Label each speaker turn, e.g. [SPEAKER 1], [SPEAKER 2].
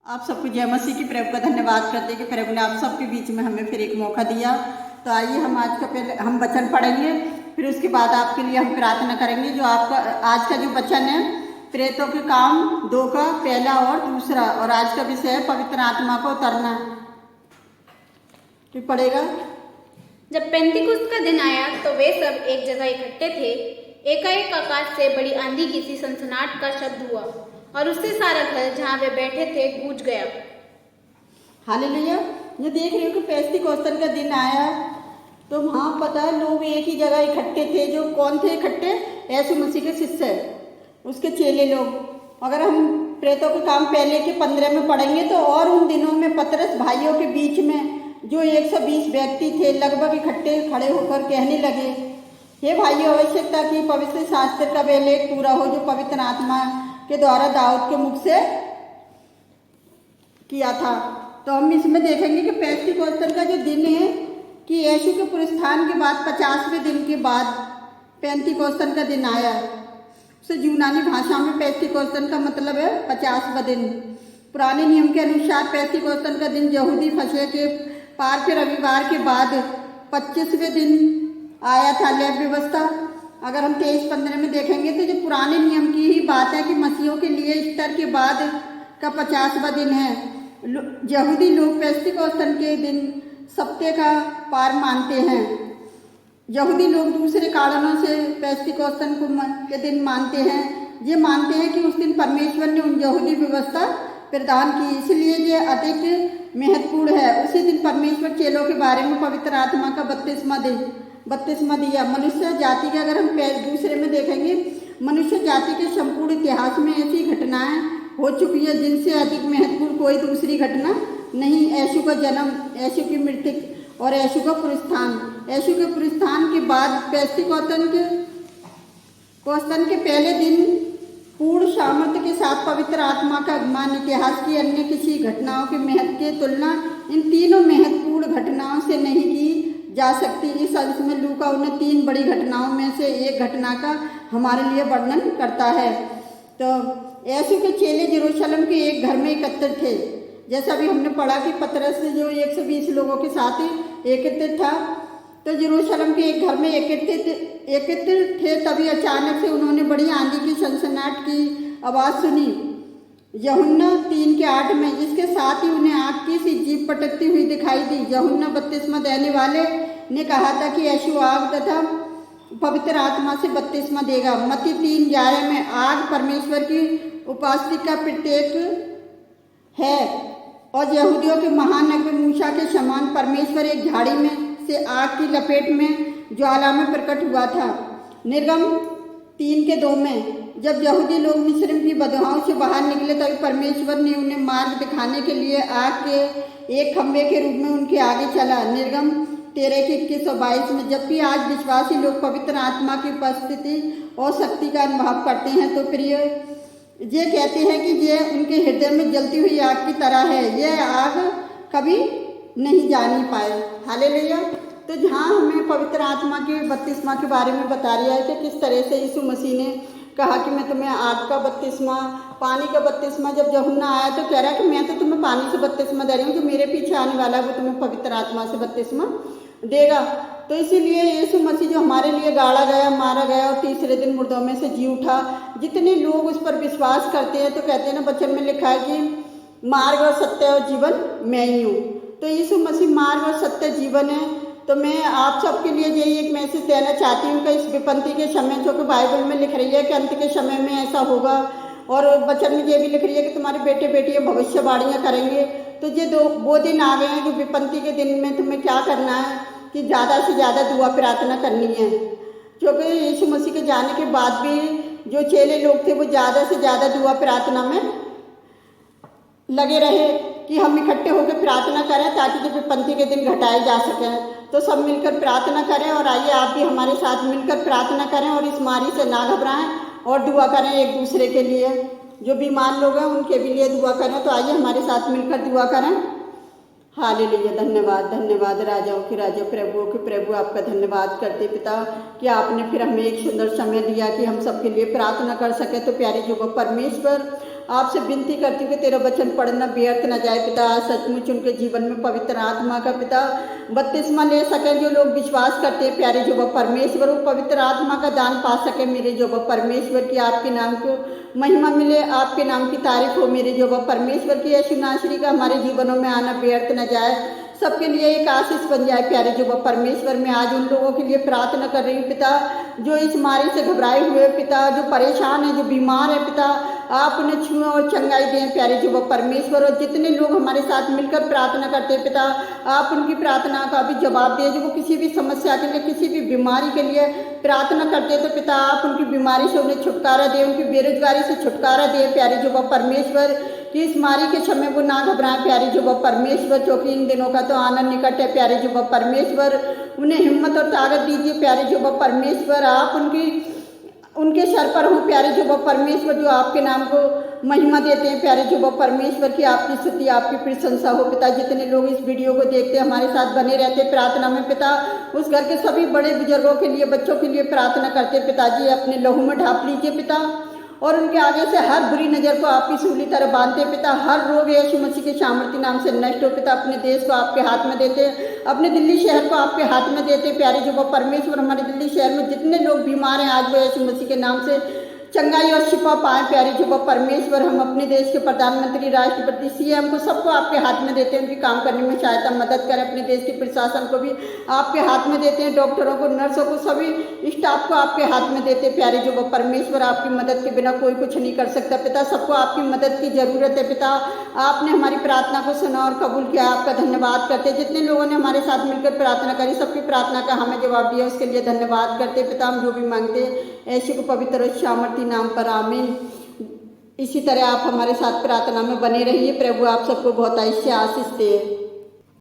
[SPEAKER 1] आप सबको जय मसीह की। प्रभु का धन्यवाद करते हैं कि प्रभु ने आप सबके बीच में हमें फिर एक मौका दिया। तो आइए हम आज का पहले हम वचन पढ़ेंगे, फिर उसके बाद आपके लिए हम प्रार्थना करेंगे। जो आपका आज का जो वचन है प्रेतों के काम 2 का पहला और दूसरा, और आज का विषय है पवित्र आत्मा को उतरना। तो पढ़ेगा।
[SPEAKER 2] जब पेंतिकुस्त का दिन आया तो वे सब एक जगह इकट्ठे थे। एकाएक आकाश से बड़ी आंधी की सी सनसनाहट का शब्द हुआ और उससे सारा घर जहाँ वे बैठे थे गूंज गया।
[SPEAKER 1] हालेलुया। ये देख रहे हो कि पेंतिकुस्त का दिन आया तो वहाँ पता है लोग एक ही जगह इकट्ठे थे। जो कौन थे इकट्ठे? यीशु मसीह के शिष्य, उसके चेले लोग। अगर हम प्रेतों के काम पहले के 15 में पढ़ेंगे तो और उन दिनों में पतरस भाइयों के बीच में जो 120 व्यक्ति थे लगभग इकट्ठे खड़े होकर कहने लगे, हे भाइयों, आवश्यकता की पवित्र शास्त्र का वह लेख पूरा हो जो पवित्र आत्मा के द्वारा दाऊद के मुख से किया था। तो हम इसमें देखेंगे कि पेंतिकुस्त का जो दिन है कि यीशु के पुनरुत्थान के बाद 50वें दिन के बाद पेंतिकुस्त का दिन आया। उसे यूनानी भाषा में पेंतिकुस्त का मतलब है 50वां दिन। पुराने नियम के अनुसार पेंतिकुस्त का दिन यहूदी फसह के पार के रविवार के बाद 25वें दिन आया था। लेव व्यवस्था अगर हम 23-15 में देखेंगे तो जो पुराने नियम की ही बात है कि मसीहों के लिए ईस्टर के बाद का 50वां दिन है। यहूदी लोग पेंतिकुस्त के दिन सप्ताह का पार मानते हैं। यहूदी लोग दूसरे कारणों से पेंतिकुस्त के दिन मानते हैं। ये मानते हैं कि उस दिन परमेश्वर ने उन यहूदी व्यवस्था प्रदान की, इसलिए ये अधिक महत्वपूर्ण है। उसी दिन परमेश्वर चेलों के बारे में पवित्र आत्मा का बपतिस्मा दिया। मनुष्य जाति के अगर हम दूसरे में देखेंगे, मनुष्य जाति के संपूर्ण इतिहास में ऐसी घटनाएं हो चुकी है जिनसे अधिक महत्वपूर्ण कोई दूसरी घटना नहीं। यीशु का जन्म, यीशु की मृत्यु और यीशु का पुनरुत्थान। यीशु के पुनरुत्थान के बाद पेंतिकुस्त के पहले दिन पूर्ण सामर्थ्य के साथ पवित्र आत्मा का आगमन इतिहास की अन्य किसी घटनाओं के महत्व की तुलना इन तीनों महत्वपूर्ण घटनाओं से नहीं की जा सकती। इस अंश में लूका उन्हें 3 बड़ी घटनाओं में से एक घटना का हमारे लिए वर्णन करता है। तो यीशु के चेले यरूशलेम के एक घर में एकत्रित थे। जैसा भी हमने पढ़ा कि पतरस जो 120 लोगों के साथ एकत्रित था, तो यरूशलेम के एक घर में एकत्रित थे। तभी अचानक से उन्होंने बड़ी आंधी की सनसनाहट की आवाज़ सुनी। यूहन्ना 3:8 में इसके साथ ही उन्हें आग की सी जीभ पटकती हुई दिखाई दी। यूहन्ना बपतिस्मा देने वाले ने कहा था कि यीशु आग तथा पवित्र आत्मा से बपतिस्मा देगा। मत्ती 3:11 में आग परमेश्वर की उपस्थिति का प्रतीक है और यहूदियों के महानगर मूसा के समान परमेश्वर एक झाड़ी में से आग की लपेट में ज्वाला में प्रकट हुआ था। निर्गम 3:2 में जब यहूदी लोग मिस्र की बदहाओं से बाहर निकले तभी परमेश्वर ने उन्हें मार्ग दिखाने के लिए आग के एक खंभे के रूप में उनके आगे चला। निर्गम 13:21 और 22 में जबकि आज विश्वासी लोग पवित्र आत्मा की उपस्थिति और शक्ति का अनुभव करते हैं तो प्रिय ये कहते हैं कि ये उनके हृदय में जलती हुई आग की तरह है। यह आग कभी नहीं जानी पाए। हालेलुया। तो जहाँ हमें पवित्र आत्मा के बपतिस्मा के बारे में बता रहा है कि किस तरह से यीशु मसीह ने कहा कि मैं तुम्हें आग का बपतिस्मा, पानी का बपतिस्मा। जब यूहन्ना आया तो कह रहा है कि मैं तो तुम्हें पानी से बपतिस्मा दे रही हूँ, जो मेरे पीछे आने वाला है वो तुम्हें पवित्र आत्मा से बपतिस्मा देगा। तो इसीलिए यीशु मसीह जो हमारे लिए गाड़ा गया, मारा गया और तीसरे दिन मुर्दों में से जी उठा, जितने लोग उस पर विश्वास करते हैं तो कहते हैं ना, वचन में लिखा है कि मार्ग और सत्य और जीवन मैं ही हूँ। तो यीशु मसीह मार्ग और सत्य जीवन है। तो मैं आप सबके लिए यही एक मैसेज देना चाहती हूँ कि इस विपत्ति के समय, जो कि बाइबल में लिख रही है कि अंत के समय में ऐसा होगा, और वचन में ये भी लिख रही है कि तुम्हारे बेटे बेटियाँ भविष्यवाणियाँ करेंगे। तो ये वो दिन आ गए हैं कि विपत्ति के दिन में तुम्हें क्या करना है कि ज़्यादा से ज़्यादा दुआ प्रार्थना करनी है। क्योंकि यीशु मसीह के जाने के बाद भी जो चेले लोग थे वो ज़्यादा से ज़्यादा दुआ प्रार्थना में लगे रहे कि हम इकट्ठे होकर प्रार्थना करें ताकि जो विपत्ति के दिन घटाए जा सकें। तो सब मिलकर प्रार्थना करें, और आइए आप भी हमारे साथ मिलकर प्रार्थना करें और इस बीमारी से ना घबराएं और दुआ करें एक दूसरे के लिए। जो बीमार लोग हैं उनके भी लिए दुआ करें। तो आइए हमारे साथ मिलकर दुआ करें। हालेलुया। धन्यवाद, धन्यवाद राजाओं के राजा, प्रभुओं के प्रभु, आपका धन्यवाद करते पिता कि आपने फिर हमें एक सुंदर समय दिया कि हम सबके लिए प्रार्थना कर सके। तो प्यारे जो परमेश्वर, आपसे विनती करती हूँ कि तेरा वचन पढ़ना व्यर्थ न जाए पिता। सचमुच उनके जीवन में पवित्र आत्मा का पिता बपतिस्मा ले सकें जो लोग विश्वास करते हैं प्यारे जो परमेश्वर, वो पवित्र आत्मा का दान पा सके मेरे जो परमेश्वर की आपके नाम को महिमा मिले, आपके नाम की तारीफ हो मेरे जो परमेश्वर की यीशु नासरी का हमारे जीवनों में आना व्यर्थ न जाए, सबके लिए एक आशीष बन जाए प्यारे जो परमेश्वर। मैं आज उन लोगों के लिए प्रार्थना कर रही हूँ पिता जो इस बीमारी से घबराए हुए पिता, जो परेशान है, जो बीमार है पिता, आप उन्हें छुएं और चंगाई दें प्यारे जो परमेश्वर। और जितने लोग हमारे साथ मिलकर प्रार्थना करते हैं पिता, आप उनकी प्रार्थना का भी जवाब दें। जो वो किसी भी समस्या के लिए, किसी भी बीमारी के लिए प्रार्थना करते हैं तो पिता आप उनकी बीमारी से उन्हें छुटकारा दें, उनकी बेरोजगारी से छुटकारा दें प्यारे जो परमेश्वर। कि इस बीमारी के समय वो ना घबराएं प्यारे जो परमेश्वर, क्योंकि इन दिनों का तो आनंद निकट है प्यारे जो परमेश्वर। उन्हें हिम्मत और ताकत दीजिए प्यारे जो परमेश्वर। आप उनके सर पर हो प्यारे जो परमेश्वर, जो आपके नाम को महिमा देते हैं प्यारे जो परमेश्वर की आपकी स्तुति, आपकी प्रशंसा हो पिता। जितने लोग इस वीडियो को देखते हैं, हमारे साथ बने रहते हैं प्रार्थना में पिता, उस घर के सभी बड़े बुजुर्गों के लिए, बच्चों के लिए प्रार्थना करते पिताजी। अपने लहू में ढाप लीजिए पिता और उनके आगे से हर बुरी नज़र को आपकी सूली तरह बांधते पिता। हर रोग यीशु मसीह के सामर्थ्य नाम से नष्ट हो पिता। अपने देश को आपके हाथ में देते, अपने दिल्ली शहर को आपके हाथ में देते प्यारे जो परमेश्वर। हमारे दिल्ली शहर में जितने लोग बीमार हैं आज वो यीशु मसीह के नाम से चंगाई और शिफा पाए प्यारे जो परमेश्वर। हम अपने देश के प्रधानमंत्री, राष्ट्रपति, सीएम को सबको आपके हाथ में देते हैं, उनकी काम करने में सहायता मदद करें। अपने देश के प्रशासन को भी आपके हाथ में देते हैं, डॉक्टरों को, नर्सों को, सभी स्टाफ को आपके हाथ में देते हैं प्यारे जो परमेश्वर। आपकी मदद के बिना कोई कुछ नहीं कर सकता पिता, सबको आपकी मदद की जरूरत है पिता। आपने हमारी प्रार्थना को सुना और कबूल किया, आपका धन्यवाद करते। जितने लोगों ने हमारे साथ मिलकर प्रार्थना करी, सबकी प्रार्थना का हमें जवाब दिया, उसके लिए धन्यवाद करते पिता। हम जो भी मांगते ऐसे को पवित्र और सामर्थी नाम पर आमीन। इसी तरह आप हमारे साथ प्रार्थना में बने रहिए। प्रभु आप सबको बहुत ऐसे आशीष दे।